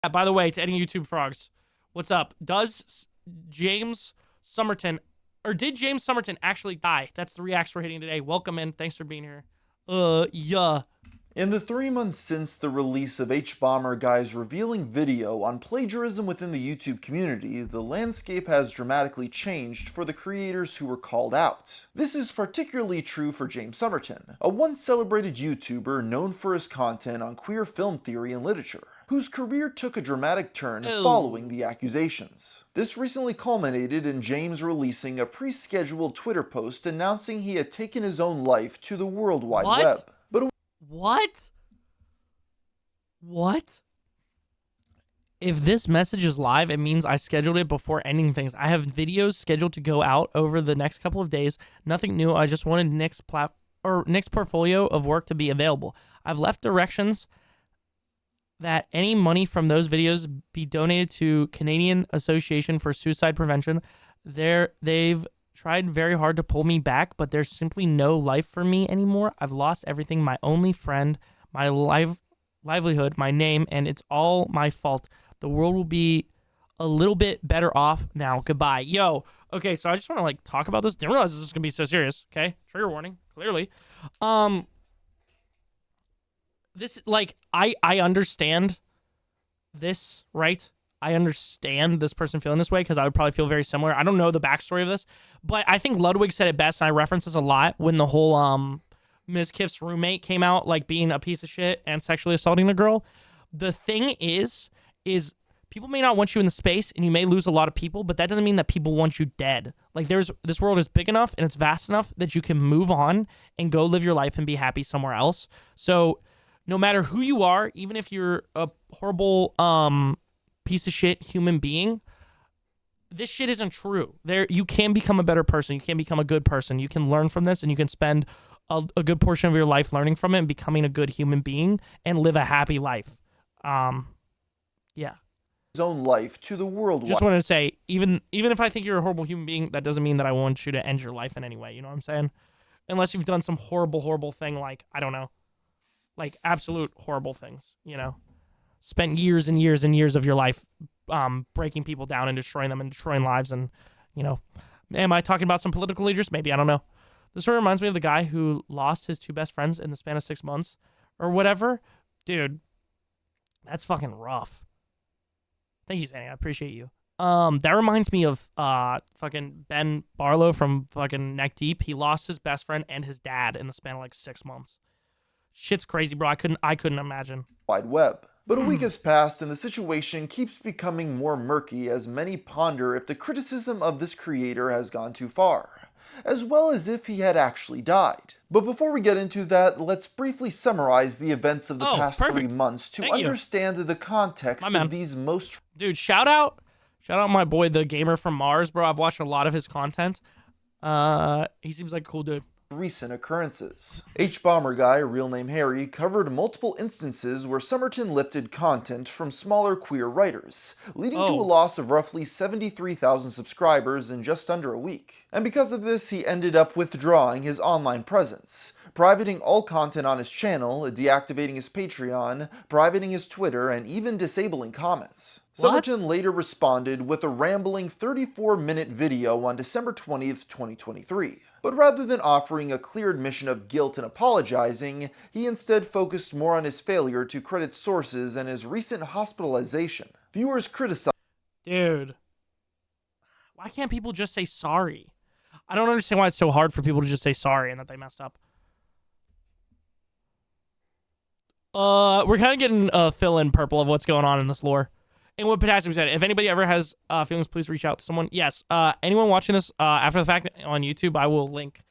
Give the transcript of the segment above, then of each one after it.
By the way, to any YouTube frogs, what's up? James Somerton, or did James Somerton actually die? That's the reacts we're hitting today. Welcome in. Thanks for being here. Yeah. In the 3 months since the release of H-Bomber Guy's revealing video on plagiarism within the YouTube community, the landscape has dramatically changed for the creators who were called out. This is particularly true for James Somerton, a once celebrated YouTuber known for his content on queer film theory and literature, whose career took a dramatic turn following the accusations. This recently culminated in James releasing a pre-scheduled Twitter post announcing he had taken his own life to the World Wide Web. But What? If this message is live, it means I scheduled it before ending things. I have videos scheduled to go out over the next couple of days. Nothing new. I just wanted Nick's portfolio of work to be available. I've left directions that any money from those videos be donated to Canadian Association for Suicide Prevention. They've tried very hard to pull me back, but there's simply no life for me anymore. I've lost everything, my only friend, my livelihood, my name, and it's all my fault. The world will be a little bit better off now. Goodbye. Yo, okay, so I just want to like talk about this. Didn't realize this was gonna be so serious. Okay, trigger warning, clearly. This, like, I understand this, right? I understand this person feeling this way because I would probably feel very similar. I don't know the backstory of this, but I think Ludwig said it best, and I reference this a lot when the whole Ms. Kiff's roommate came out, like, being a piece of shit and sexually assaulting a girl. The thing is people may not want you in the space, and you may lose a lot of people, but that doesn't mean that people want you dead. Like, this world is big enough and it's vast enough that you can move on and go live your life and be happy somewhere else. So no matter who you are, even if you're a horrible piece of shit human being, this shit isn't true. You can become a better person. You can become a good person. You can learn from this, and you can spend a good portion of your life learning from it and becoming a good human being and live a happy life. Yeah. His own life to the world. Just wanted to say, even if I think you're a horrible human being, that doesn't mean that I want you to end your life in any way. You know what I'm saying? Unless you've done some horrible thing, like, I don't know, like absolute horrible things, you know? Spent years and years and years of your life breaking people down and destroying them and destroying lives. And, you know, am I talking about some political leaders? Maybe, I don't know. This sort of reminds me of the guy who lost his 2 best friends in the span of 6 months or whatever. Dude, that's fucking rough. Thank you, Zanny. I appreciate you. That reminds me of fucking Ben Barlow from fucking Neck Deep. He lost his best friend and his dad in the span of like 6 months. Shit's crazy, bro. I couldn't imagine. Wide Web. But a week has passed and the situation keeps becoming more murky as many ponder if the criticism of this creator has gone too far, as well as if he had actually died. But before we get into that, let's briefly summarize the events of the past 3 months to understand the context of these most... Dude, shout out my boy, the gamer from Mars, bro. I've watched a lot of his content. He seems like a cool dude. Recent occurrences. H-Bomber Guy, real name Harry, covered multiple instances where Somerton lifted content from smaller queer writers, leading to a loss of roughly 73,000 subscribers in just under a week. And because of this, he ended up withdrawing his online presence, privating all content on his channel, deactivating his Patreon, privating his Twitter, and even disabling comments. Somerton later responded with a rambling 34-minute video on December 20th, 2023. But rather than offering a clear admission of guilt and apologizing, he instead focused more on his failure to credit sources and his recent hospitalization. Viewers criticized... Dude, why can't people just say sorry? I don't understand why it's so hard for people to just say sorry and that they messed up. We're kind of getting a fill-in purple of what's going on in this lore. And what Potassium said, if anybody ever has feelings, please reach out to someone. Yes, anyone watching this after the fact on YouTube, I will link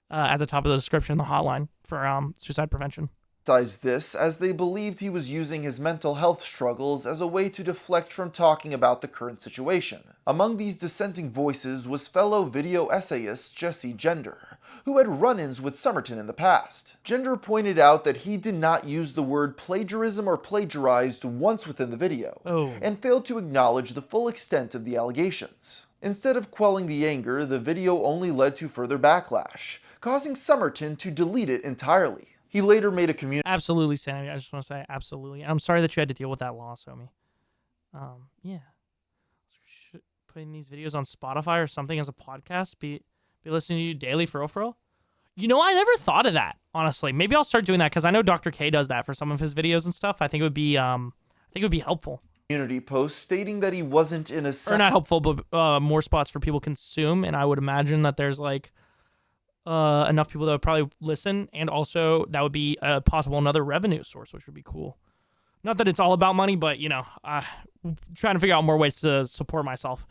at the top of the description the hotline for suicide prevention. This as they believed he was using his mental health struggles as a way to deflect from talking about the current situation. Among these dissenting voices was fellow video essayist Jesse Gender, who had run-ins with Somerton in the past. Gender pointed out that he did not use the word plagiarism or plagiarized once within the video, and failed to acknowledge the full extent of the allegations. Instead of quelling the anger, the video only led to further backlash, causing Somerton to delete it entirely. He later made a community... Absolutely, Sanity. I just want to say absolutely. I'm sorry that you had to deal with that loss, homie. Yeah. Putting these videos on Spotify or something as a podcast, be listening to you daily for real. You know, I never thought of that, honestly. Maybe I'll start doing that because I know Dr. K does that for some of his videos and stuff. I think it would be helpful. Community post stating that he wasn't in a Or not helpful, but more spots for people to consume. And I would imagine that there's like enough people that would probably listen, and also that would be a possible another revenue source, which would be cool. Not that it's all about money, but you know, trying to figure out more ways to support myself.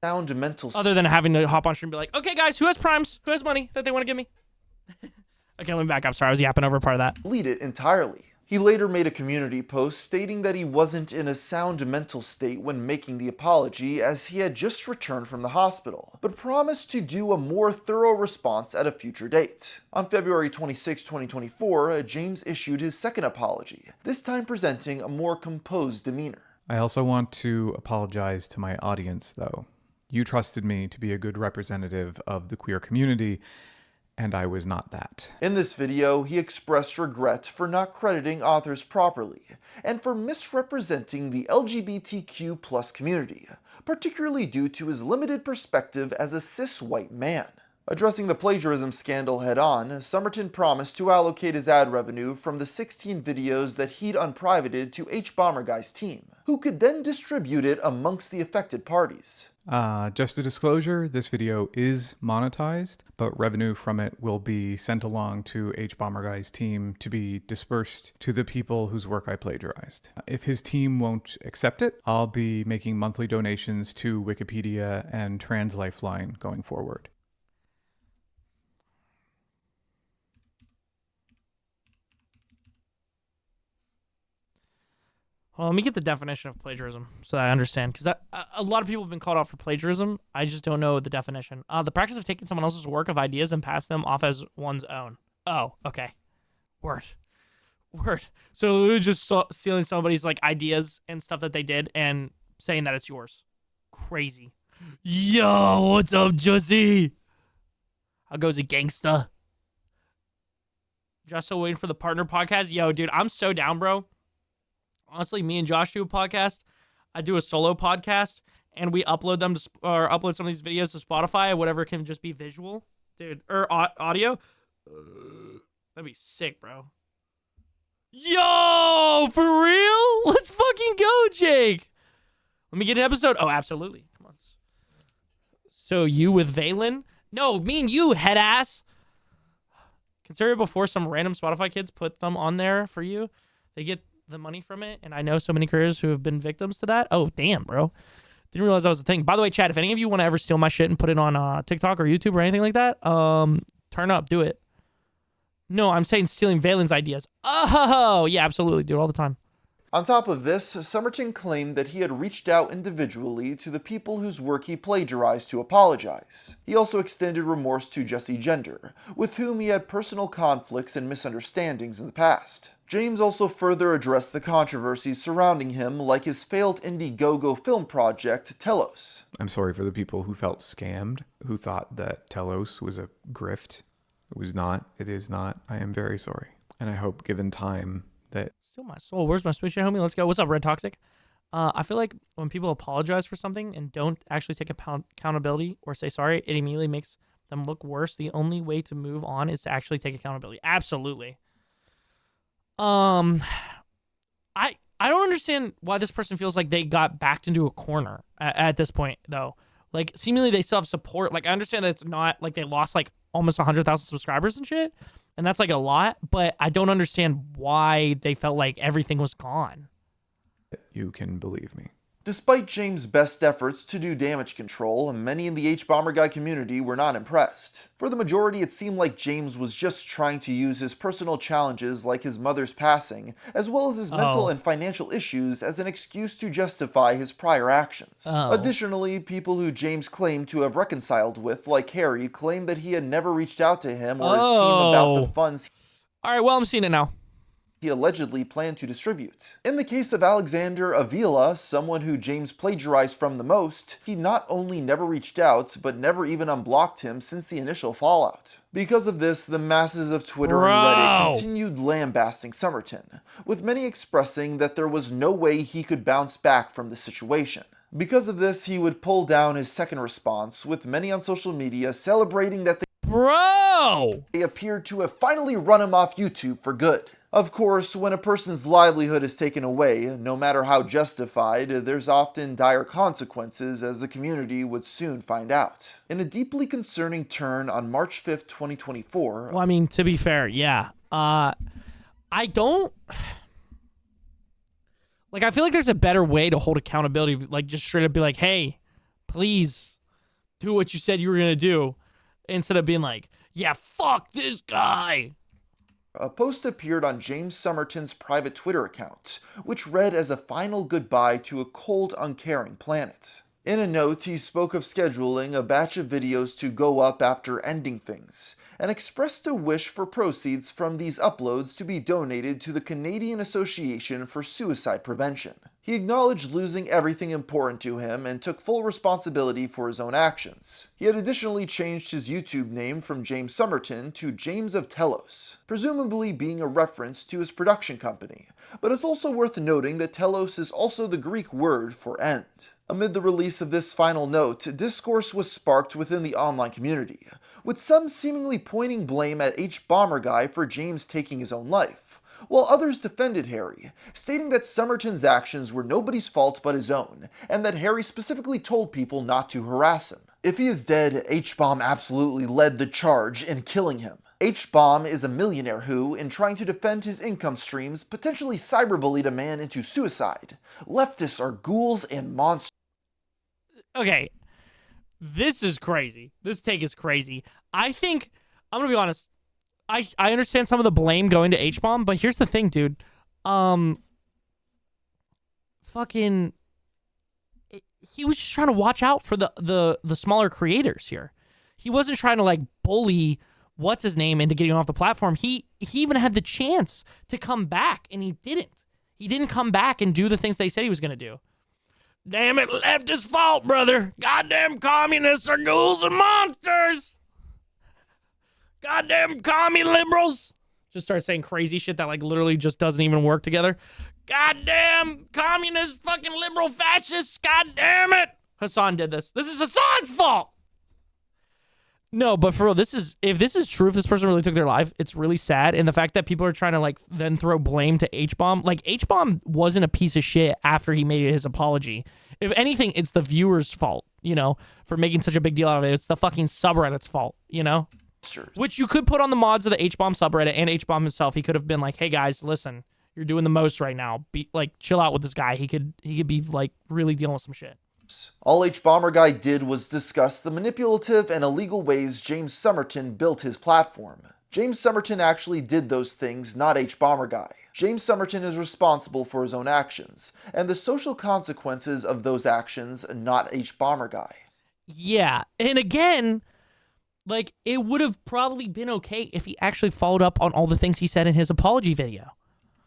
sound mental Other than having to hop on stream and be like, okay, guys, who has primes? Who has money that they want to give me? Okay, let me back up. Sorry, I was yapping over part of that. delete it entirely. He later made a community post stating that he wasn't in a sound mental state when making the apology, as he had just returned from the hospital, but promised to do a more thorough response at a future date. On February 26, 2024, James issued his second apology, this time presenting a more composed demeanor. I also want to apologize to my audience, though. You trusted me to be a good representative of the queer community, and I was not that. In this video, he expressed regret for not crediting authors properly, and for misrepresenting the LGBTQ+ community, particularly due to his limited perspective as a cis white man. Addressing the plagiarism scandal head-on, Somerton promised to allocate his ad revenue from the 16 videos that he'd unprivated to H-Bomberguy's team, who could then distribute it amongst the affected parties. Just a disclosure, this video is monetized, but revenue from it will be sent along to H-Bomberguy's team to be dispersed to the people whose work I plagiarized. If his team won't accept it, I'll be making monthly donations to Wikipedia and Trans Lifeline going forward. Well, let me get the definition of plagiarism so that I understand, because a lot of people have been called out for plagiarism. I just don't know the definition. The practice of taking someone else's work of ideas and pass them off as one's own. Oh, okay. Word. So just stealing somebody's like ideas and stuff that they did and saying that it's yours. Crazy. Yo, what's up, Jussie? How goes it, gangsta? Just still waiting for the partner podcast. Yo, dude, I'm so down, bro. Honestly, me and Josh do a podcast. I do a solo podcast, and we upload them to upload some of these videos to Spotify, whatever can just be visual, dude, or audio. That'd be sick, bro. Yo, for real? Let's fucking go, Jake. Let me get an episode. Oh, absolutely. Come on. So you with Valen? No, me and you, head ass. Consider it before some random Spotify kids put them on there for you. They get the money from it, and I know so many careers who have been victims to that. Oh, damn, bro. Didn't realize that was a thing. By the way, Chad, if any of you want to ever steal my shit and put it on TikTok or YouTube or anything like that, turn up, do it. No, I'm saying stealing Valen's ideas. Oh, yeah, absolutely, do it all the time. On top of this, Somerton claimed that he had reached out individually to the people whose work he plagiarized to apologize. He also extended remorse to Jesse Gender, with whom he had personal conflicts and misunderstandings in the past. James also further addressed the controversies surrounding him, like his failed Indiegogo film project, Telos. I'm sorry for the people who felt scammed, who thought that Telos was a grift. It was not. It is not. I am very sorry. And I hope, given time, that... Still my soul. Where's my sweet shit, homie? Let's go. What's up, Red Toxic? I feel like when people apologize for something and don't actually take accountability or say sorry, it immediately makes them look worse. The only way to move on is to actually take accountability. Absolutely. I don't understand why this person feels like they got backed into a corner at this point, though. Like, seemingly they still have support. Like, I understand that it's not like they lost like almost 100,000 subscribers and shit, and that's like a lot, but I don't understand why they felt like everything was gone. You can believe me. Despite James' best efforts to do damage control, many in the H-Bomberguy community were not impressed. For the majority, it seemed like James was just trying to use his personal challenges like his mother's passing, as well as his mental and financial issues as an excuse to justify his prior actions. Additionally, people who James claimed to have reconciled with, like Harry, claimed that he had never reached out to him or his team about the funds. All right, well, I'm seeing it now. he allegedly planned to distribute. In the case of Alexander Avila, someone who James plagiarized from the most, he not only never reached out, but never even unblocked him since the initial fallout. Because of this, the masses of Twitter and Reddit continued lambasting Somerton, with many expressing that there was no way he could bounce back from the situation. Because of this, he would pull down his second response, with many on social media celebrating that they appeared to have finally run him off YouTube for good. Of course, when a person's livelihood is taken away, no matter how justified, there's often dire consequences, as the community would soon find out. In a deeply concerning turn on March 5th, 2024... Well, I mean, to be fair, yeah. I don't... Like, I feel like there's a better way to hold accountability. Like, just straight up be like, hey, please do what you said you were going to do. Instead of being like, yeah, fuck this guy. A post appeared on James Somerton's private Twitter account, which read as a final goodbye to a cold, uncaring planet. In a note, he spoke of scheduling a batch of videos to go up after ending things, and expressed a wish for proceeds from these uploads to be donated to the Canadian Association for Suicide Prevention. He acknowledged losing everything important to him and took full responsibility for his own actions. He had additionally changed his YouTube name from James Somerton to James of Telos, presumably being a reference to his production company, but it's also worth noting that Telos is also the Greek word for end. Amid the release of this final note, discourse was sparked within the online community, with some seemingly pointing blame at H-Bomber Guy for James taking his own life, while others defended Harry, stating that Somerton's actions were nobody's fault but his own, and that Harry specifically told people not to harass him. If he is dead, H-Bomb absolutely led the charge in killing him. H-Bomb is a millionaire who, in trying to defend his income streams, potentially cyberbullied a man into suicide. Leftists are ghouls and monsters. Okay, this is crazy. This take is crazy. I think, I'm gonna be honest, I understand some of the blame going to H-Bomb, but here's the thing, dude. Fucking, he was just trying to watch out for the smaller creators here. He wasn't trying to, like, bully what's his name into getting off the platform. He even had the chance to come back, and he didn't. He didn't come back and do the things they said he was gonna do. Damn it, leftist fault, brother. Goddamn communists are ghouls and monsters. Goddamn commie liberals. Just start saying crazy shit that, like, literally just doesn't even work together. Goddamn communist fucking liberal fascists. Goddamn it. Hassan did this. This is Hassan's fault. No, but for real, if this is true, if this person really took their life, it's really sad. And the fact that people are trying to, like, then throw blame to H-Bomb. Like, H-Bomb wasn't a piece of shit after he made his apology. If anything, it's the viewer's fault, you know, for making such a big deal out of it. It's the fucking subreddit's fault, you know? Which you could put on the mods of the H-Bomb subreddit and H-Bomb himself. He could have been like, hey, guys, listen, you're doing the most right now. Be, like, chill out with this guy. He could be, like, really dealing with some shit. All H-Bomber Guy did was discuss the manipulative and illegal ways James Somerton built his platform. James Somerton actually did those things, not H-Bomber Guy. James Somerton is responsible for his own actions, and the social consequences of those actions, not H-Bomber Guy. Yeah, and again, like, it would have probably been okay if he actually followed up on all the things he said in his apology video.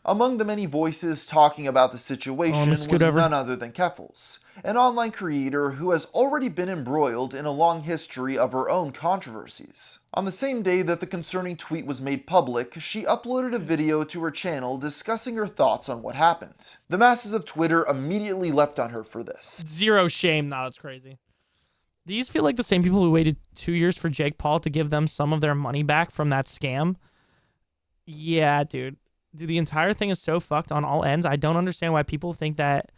Among the many voices talking about the situation was none other than Keffels, an online creator who has already been embroiled in a long history of her own controversies. On the same day that the concerning tweet was made public, she uploaded a video to her channel discussing her thoughts on what happened. The masses of Twitter immediately leapt on her for this. Zero shame. Nah, that's crazy. These feel like the same people who waited 2 years for Jake Paul to give them some of their money back from that scam. Yeah, dude. Dude, the entire thing is so fucked on all ends. I don't understand why people think that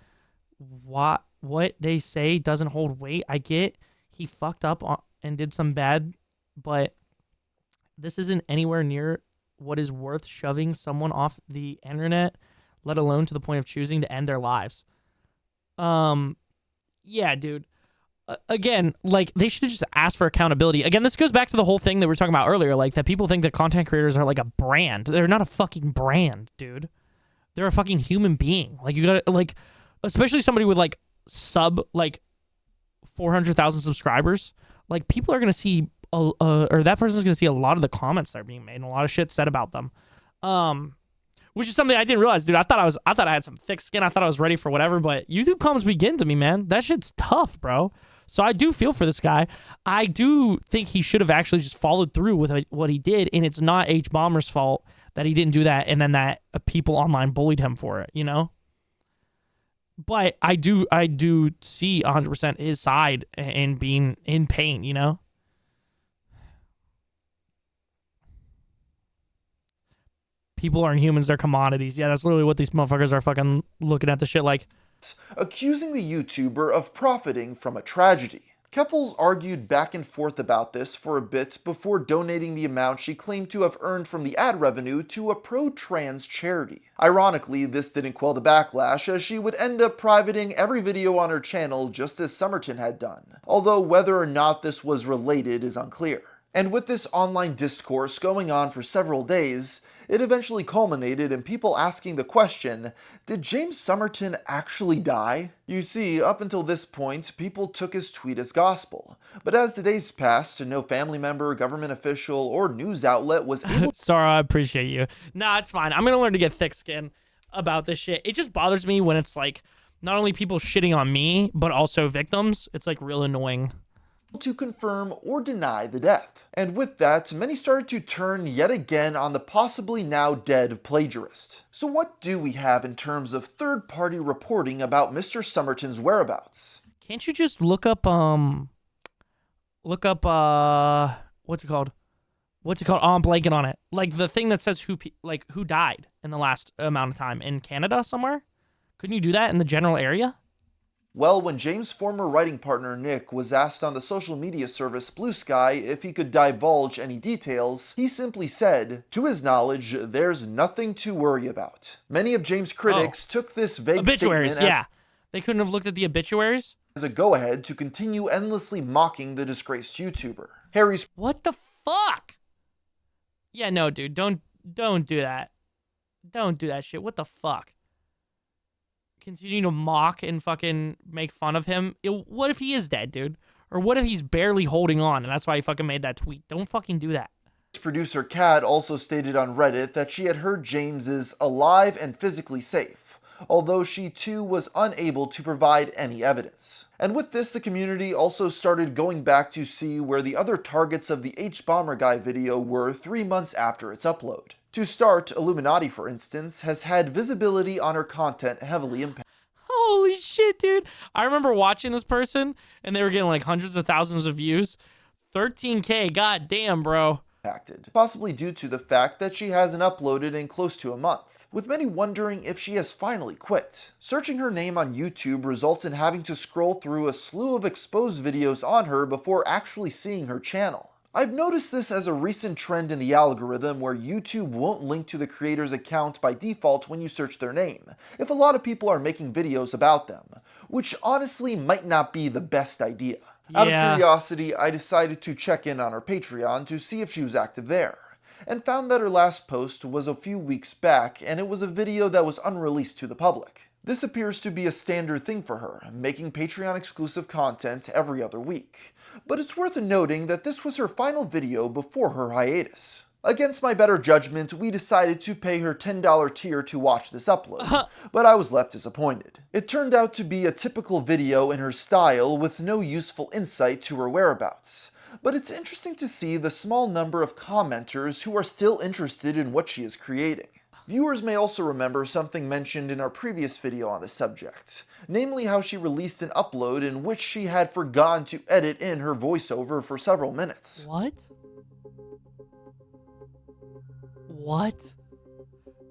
what they say doesn't hold weight. I get he fucked up and did some bad, but this isn't anywhere near what is worth shoving someone off the internet, let alone to the point of choosing to end their lives. Yeah, dude. Again, like, they should just ask for accountability. Again, this goes back to the whole thing that we were talking about earlier, like, that people think that content creators are like a brand. They're not a fucking brand, dude. They're a fucking human being. Like, you gotta, like, especially somebody with, like, 400,000 subscribers. Like, people are gonna see, or that person's gonna see a lot of the comments that are being made and a lot of shit said about them. which is something I didn't realize, dude. I thought I had some thick skin. I thought I was ready for whatever, but YouTube comments be getting to me, man. That shit's tough, bro. So I do feel for this guy. I do think he should have actually just followed through with what he did, and it's not H Bomber's fault that he didn't do that, and then that people online bullied him for it, you know? But I do see 100% his side and being in pain, you know? People aren't humans, they're commodities. Yeah, that's literally what these motherfuckers are fucking looking at the shit like. Accusing the YouTuber of profiting from a tragedy. Keffels argued back and forth about this for a bit before donating the amount she claimed to have earned from the ad revenue to a pro-trans charity. Ironically, this didn't quell the backlash, as she would end up privating every video on her channel just as Somerton had done, although whether or not this was related is unclear. And with this online discourse going on for several days, it eventually culminated in people asking the question, did James Somerton actually die? You see, up until this point, people took his tweet as gospel. But as the days passed, no family member, government official, or news outlet was able to... Sorry, I appreciate you. Nah, it's fine. I'm gonna learn to get thick skin about this shit. It just bothers me when it's like, not only people shitting on me, but also victims. It's like real annoying. To confirm or deny the death. And with that, many started to turn yet again on the possibly now dead plagiarist. So what do we have in terms of third-party reporting about Mr. Somerton's whereabouts? Can't you just look up what's it called? What's it called? Oh, I'm blanking on it. Like the thing that says who died in the last amount of time in Canada somewhere? Couldn't you do that in the general area? Well, when James' former writing partner Nick was asked on the social media service Blue Sky if he could divulge any details, he simply said, to his knowledge, there's nothing to worry about. Many of James' critics took this vague obituaries, statement yeah. They couldn't have looked at the obituaries? As a go-ahead to continue endlessly mocking the disgraced YouTuber. Harry's... What the fuck? Yeah, no, dude, don't do that. Don't do that shit. What the fuck? Continue to mock and fucking make fun of him. What if he is dead, dude? Or what if he's barely holding on and that's why he fucking made that tweet? Don't fucking do that. Producer Kat also stated on Reddit that she had heard James is alive and physically safe, although she too was unable to provide any evidence. And with this, the community also started going back to see where the other targets of the H-Bomber Guy video were 3 months after its upload. To start, Illuminati, for instance, has had visibility on her content heavily impacted. Holy shit, dude. I remember watching this person, and they were getting like hundreds of thousands of views. 13K, god damn, bro. Possibly due to the fact that she hasn't uploaded in close to a month, with many wondering if she has finally quit. Searching her name on YouTube results in having to scroll through a slew of exposed videos on her before actually seeing her channel. I've noticed this as a recent trend in the algorithm where YouTube won't link to the creator's account by default when you search their name, if a lot of people are making videos about them, which honestly might not be the best idea. Out of curiosity, I decided to check in on her Patreon to see if she was active there, and found that her last post was a few weeks back and it was a video that was unreleased to the public. This appears to be a standard thing for her, making Patreon exclusive content every other week. But it's worth noting that this was her final video before her hiatus. Against my better judgment, we decided to pay her $10 tier to watch this upload, but I was left disappointed. It turned out to be a typical video in her style with no useful insight to her whereabouts. But it's interesting to see the small number of commenters who are still interested in what she is creating. Viewers may also remember something mentioned in our previous video on the subject, namely how she released an upload in which she had forgotten to edit in her voiceover for several minutes. What? What?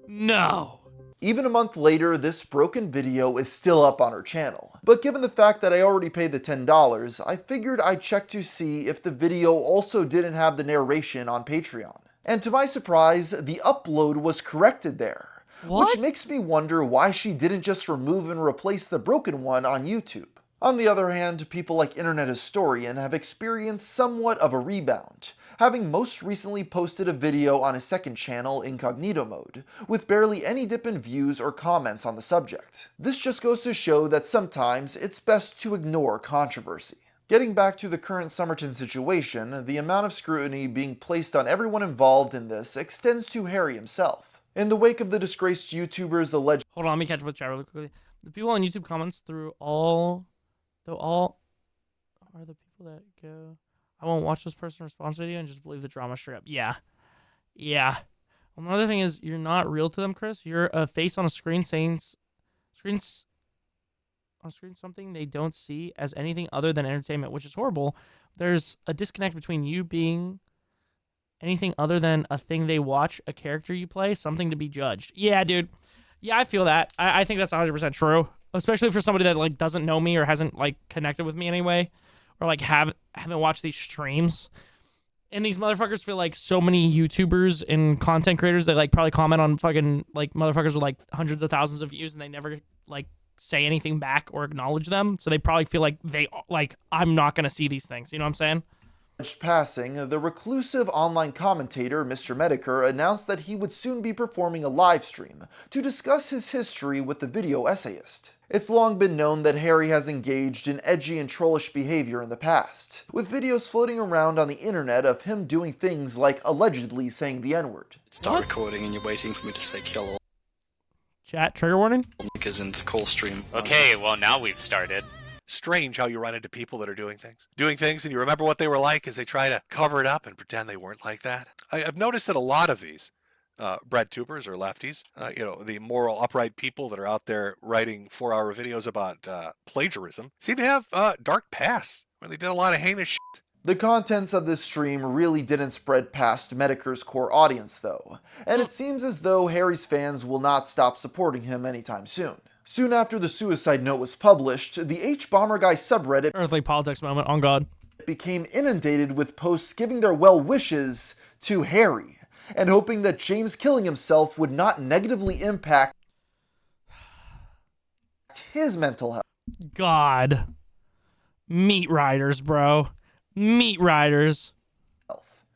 No. Even a month later, this broken video is still up on her channel. But given the fact that I already paid the $10, I figured I'd check to see if the video also didn't have the narration on Patreon. And to my surprise, the upload was corrected there. What? Which makes me wonder why she didn't just remove and replace the broken one on YouTube. On the other hand, people like Internet Historian have experienced somewhat of a rebound, having most recently posted a video on his second channel, Incognito Mode, with barely any dip in views or comments on the subject. This just goes to show that sometimes it's best to ignore controversy. Getting back to the current Somerton situation, the amount of scrutiny being placed on everyone involved in this extends to Harry himself. In the wake of the disgraced YouTuber's alleged... Hold on, let me catch up with chat really quickly. The people on YouTube comments through all are the people that go, I won't watch this person response video and just believe the drama straight up. Yeah. Yeah. Well, another thing is you're not real to them, Chris. You're a face on a screen saying something they don't see as anything other than entertainment, which is horrible. There's a disconnect between you being anything other than a thing they watch, a character you play, something to be judged. Yeah, dude. Yeah, I feel that. I think that's 100% true, especially for somebody that like doesn't know me or hasn't like connected with me anyway, or like haven't watched these streams. And these motherfuckers feel like so many YouTubers and content creators, they like probably comment on fucking like motherfuckers with like hundreds of thousands of views and they never like say anything back or acknowledge them. So they probably feel like I'm not going to see these things. You know what I'm saying? Passing, the reclusive online commentator Mr. Mediker announced that he would soon be performing a live stream to discuss his history with the video essayist. It's long been known that Harry has engaged in edgy and trollish behavior in the past, with videos floating around on the internet of him doing things like allegedly saying the N-word. Start recording and you're waiting for me to say kill all Chat, trigger warning? niggas in the call stream. Okay, well now we've started. Strange how you run into people that are doing things and you remember what they were like as they try to cover it up and pretend they weren't like that. I've noticed that a lot of these breadtubers or lefties, the moral upright people that are out there writing 4-hour videos about plagiarism seem to have dark pasts when they did a lot of heinous shit. The contents of this stream really didn't spread past Mediker's core audience though, and it seems as though Harry's fans will not stop supporting him anytime soon. Soon after the suicide note was published, the H-Bomber Guy subreddit Earthly politics moment, on God. became inundated with posts giving their well wishes to Harry, and hoping that James killing himself would not negatively impact his mental health. God. Meat riders, bro. Meat riders.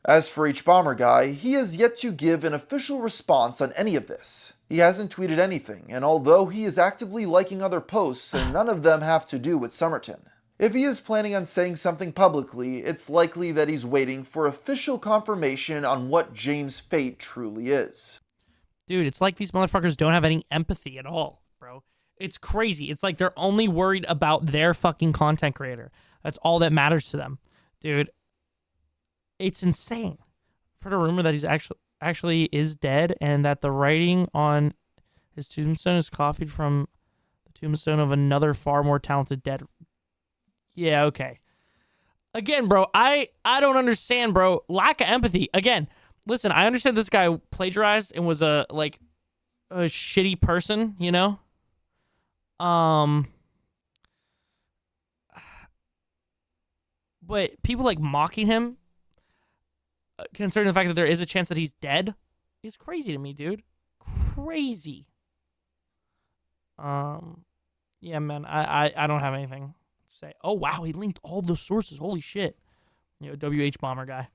As for H-Bomber Guy, he has yet to give an official response on any of this. He hasn't tweeted anything, and although he is actively liking other posts, and none of them have to do with Somerton. If he is planning on saying something publicly, it's likely that he's waiting for official confirmation on what James' fate truly is. Dude, it's like these motherfuckers don't have any empathy at all, bro. It's crazy. It's like they're only worried about their fucking content creator. That's all that matters to them. Dude, it's insane. I've heard a rumor that he's actually is dead and that the writing on his tombstone is copied from the tombstone of another far more talented dead. Yeah, okay. Again, bro, I don't understand, bro. Lack of empathy. Again, listen, I understand this guy plagiarized and was a shitty person, you know? But people like mocking him, considering the fact that there is a chance that he's dead, is crazy to me, dude. Crazy. Yeah, man, I don't have anything to say. Oh, wow, he linked all the sources. Holy shit. WH Bomber Guy.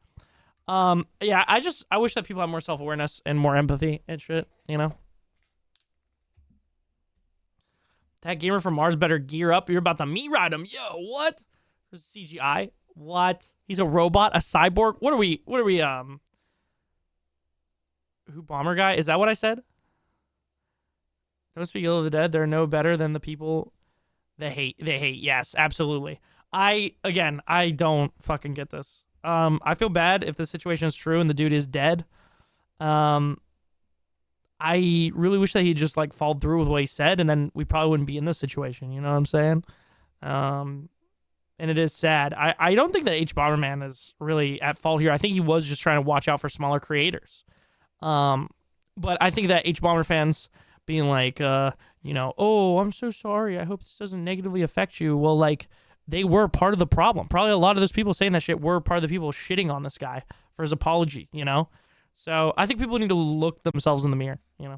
Yeah, I wish that people have more self-awareness and more empathy and shit, you know? That gamer from Mars better gear up. You're about to meat ride him. Yo, what? There's CGI. What? He's a robot, a cyborg? What are we, who Bomber Guy? Is that what I said? Don't speak ill of the dead. They're no better than the people they hate. Yes, absolutely. I don't fucking get this. I feel bad if the situation is true and the dude is dead. I really wish that he'd just like followed through with what he said, and then we probably wouldn't be in this situation. You know what I'm saying? And it is sad. I don't think that H Bomberman is really at fault here. I think he was just trying to watch out for smaller creators. But I think that H Bomber fans being like, oh, I'm so sorry. I hope this doesn't negatively affect you. Well, like, they were part of the problem. Probably a lot of those people saying that shit were part of the people shitting on this guy for his apology, you know? So I think people need to look themselves in the mirror, you know?